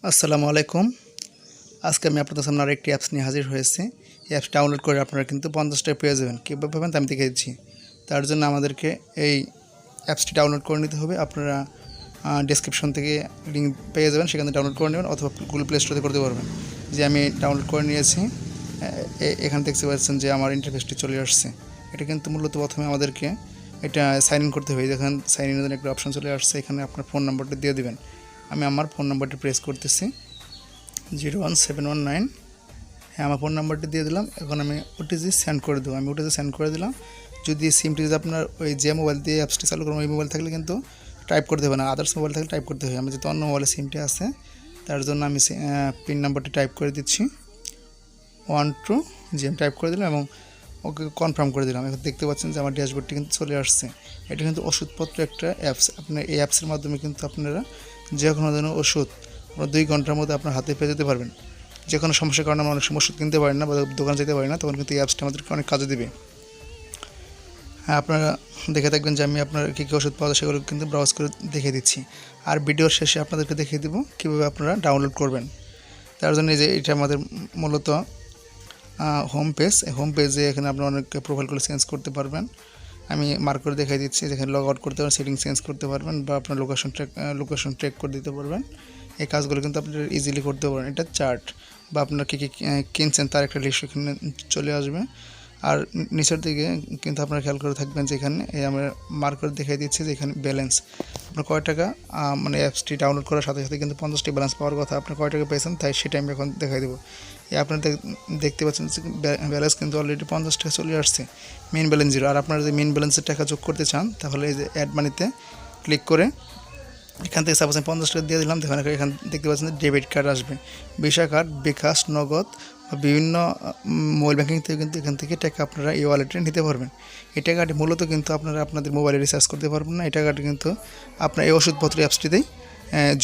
আসসালামু আলাইকুম। আজকে আমি আপনাদের সামনে আরেকটি অ্যাপস নিয়ে হাজির হয়েছি। এই অ্যাপস ডাউনলোড করে আপনারা কিন্তু 50 টাকা পেয়ে যাবেন। কীভাবে পাবেন তা আমি দেখিয়ে দিচ্ছি। তার জন্য আমাদেরকে এই অ্যাপসটি ডাউনলোড করে নিতে হবে। আপনারা ডেসক্রিপশন থেকে লিঙ্ক পেয়ে যাবেন, সেখানে ডাউনলোড করে নেবেন অথবা গুগল প্লে স্টোরে করতে পারবেন। যে আমি ডাউনলোড করে নিয়েছি, এখানে দেখতে পাচ্ছেন যে আমার ইন্টারফেসটি চলে আসছে। এটা কিন্তু মূলত প্রথমে আমাদেরকে এটা সাইন ইন করতে হবে। দেখেন সাইন ইনের জন্য একটা অপশন চলে আসছে, এখানে আপনার ফোন নাম্বারটা দিয়ে দেবেন। আমি আমার ফোন নাম্বারটি প্রেস করতেছি 01719। হ্যাঁ, আমার ফোন নাম্বারটি দিয়ে দিলাম। এখন আমি ওটিপি সেন্ড করে দেবো। আমি ওটিপি সেন্ড করে দিলাম। যদি সিমটি যদি আপনার ওই যে মোবাইল দিয়ে অ্যাপসটি চালু করবেন ওই মোবাইল থাকলে কিন্তু টাইপ করতে হবে না, আদার্স মোবাইল থাকলে টাইপ করতে হবে। আমি যেহেতু অন্য মোবাইলে সিমটি আছে তার জন্য আমি পিন নাম্বারটি টাইপ করে দিচ্ছি 12 জি আমি টাইপ করে দিলাম এবং ওকে কনফার্ম করে দিলাম। এখন দেখতে পাচ্ছেন যে আমার ড্যাশবোর্ডটি কিন্তু চলে আসছে। এটা কিন্তু ওষুধপত্র একটা অ্যাপস। আপনার এই অ্যাপসের মাধ্যমে কিন্তু আপনারা যে কোনো ধরনের ওষুধ 2 ঘন্টার মধ্যে আপনার হাতে পেয়ে যেতে পারবেন। যে কোনো সমস্যার কারণে আমরা অনেক সময় ওষুধ কিনতে পারি না বা দোকানে যেতে পারি না, তখন কিন্তু এই অ্যাপসটা আমাদেরকে অনেক কাজে দেবে। হ্যাঁ, আপনারা দেখে থাকবেন যে আমি আপনার কী কী ওষুধ পাওয়া যায় সেগুলো কিন্তু ব্রাউজ করে দেখিয়ে দিচ্ছি। আর ভিডিওর শেষে আপনাদেরকে দেখিয়ে দেবো কীভাবে আপনারা ডাউনলোড করবেন। তার জন্য এই যে এটা আমাদের মূলত হোম পেজ। হোম পেজে এখানে আপনারা অনেক প্রোফাইলগুলো চেঞ্জ করতে পারবেন। আমি মার্ক করে দেখাই দিচ্ছি, যেখানে লগ আউট করতে পারবেন, সেটিং চেঞ্জ করতে পারবেন বা আপনার লোকেশন ট্র্যাক করে দিতে পারবেন। এই কাজগুলো কিন্তু আপনারা ইজিলি করতে পারবেন। এটা চার্ট বা আপনার কী কী কিনছেন তার একটা লিস্ট এখানে চলে আসবে। আর নিচের দিকে কিন্তু আপনারা খেয়াল করে থাকবেন যে এখানে আমরা মার্ক করে দেখাই দিচ্ছি যে এখানে ব্যালেন্স আপনার কয় টাকা, মানে অ্যাপসটি ডাউনলোড করার সাথে সাথে কিন্তু 50 টাকা ব্যালেন্স পাওয়ার কথা, আপনার কয় টাকা পেয়েছেন তাই সেটা আমি এখন দেখাই দেবো। আপনারা দেখতে পাচ্ছেন যে ব্যালেন্স কিন্তু অলরেডি 50 টাকা চলে আসছে, মেইন ব্যালেন্স 0। আর আপনারা যদি মেইন ব্যালেন্সের টাকা যোগ করতে চান তাহলে এই যে অ্যাড মানিতে ক্লিক করে এখান থেকে সাপোজ আমি 50 টাকা দিয়ে দিলাম। দেখুন এখান দেখতে পাচ্ছেন যে ডেবিট কার্ড আসবে, ভিসা কার্ড, বিকাশ, নগদ বা বিভিন্ন মোবাইল ব্যাঙ্কিং থেকে কিন্তু এখান থেকে টাকা আপনারা এই ওয়ালেটে নিতে পারবেন। এই টাকাটি মূলত কিন্তু আপনারা আপনাদের মোবাইলে রিচার্জ করতে পারবেন না, এই টাকাটি কিন্তু আপনার এই ওষুধপত্র অ্যাপসটিতেই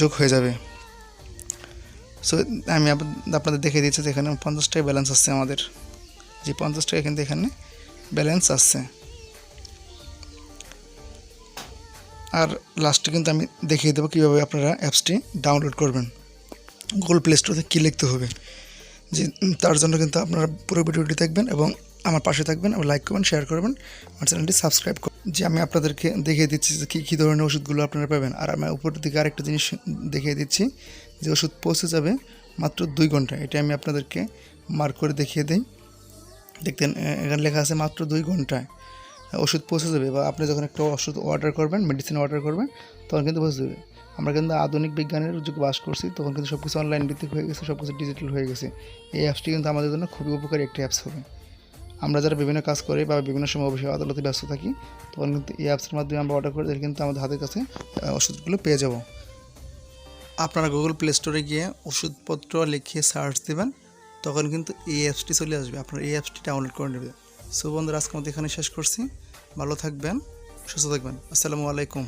যোগ হয়ে যাবে। সো আমি আপনাদের দেখিয়ে দিচ্ছি যে এখানে 50 টাকা ব্যালেন্স আসছে আমাদের, যে 50 টাকা কিন্তু এখানে ব্যালেন্স আসছে। আর লাস্টে কিন্তু আমি দেখিয়ে দেবো কীভাবে আপনারা অ্যাপসটি ডাউনলোড করবেন। গুগল প্লে স্টোরে কী লিখতে হবে, যে তার জন্য কিন্তু আপনারা পুরো ভিডিওটি দেখবেন এবং আমার পাশে থাকবেন এবং লাইক করবেন, শেয়ার করবেন, আমার চ্যানেলটি সাবস্ক্রাইব করবেন। যে আমি আপনাদেরকে দেখিয়ে দিচ্ছি যে কী ধরনের ওষুধগুলো আপনারা পাবেন। আর আমি উপরের দিকে আরেকটা জিনিস দেখিয়ে দিচ্ছি যে ওষুধ পৌঁছে যাবে মাত্র 2 ঘন্টা। এটা আমি আপনাদেরকে মার্ক করে দেখিয়ে দিই। দেখতেন এখানে লেখা আছে মাত্র 2 ঘন্টায় ওষুধ পৌঁছে যাবে, বা আপনি যখন একটা ওষুধ অর্ডার করবেন, মেডিসিন অর্ডার করবেন, তখন কিন্তু পৌঁছে যাবে। আমরা কিন্তু আধুনিক বিজ্ঞানের যুগে বাস করছি, তখন কিন্তু সব কিছু অনলাইন ভিত্তিক হয়ে গেছে, সব কিছু ডিজিটাল হয়ে গেছে। এই অ্যাপসটি কিন্তু আমাদের জন্য খুবই উপকারী একটি অ্যাপস হবে। আমরা যারা বিভিন্ন কাজ করি বা বিভিন্ন সময় অবশ্যই আদালতে ব্যস্ত থাকি, তখন কিন্তু এই অ্যাপসের মাধ্যমে আমরা অর্ডার করে দিলে কিন্তু আমাদের হাতের কাছে ওষুধগুলো পেয়ে যাব। আপনারা গুগল প্লে স্টোরে গিয়ে ওষুধপত্র লিখে সার্চ দেবেন, তখন কিন্তু এই অ্যাপসটি চলে আসবে, আপনারা এই অ্যাপসটি ডাউনলোড করে নেবেন। সো বন্ধুরা, আজকে আমাদের এখানে শেষ করছি। ভালো থাকবেন, সুস্থ থাকবেন। আসসালামু আলাইকুম।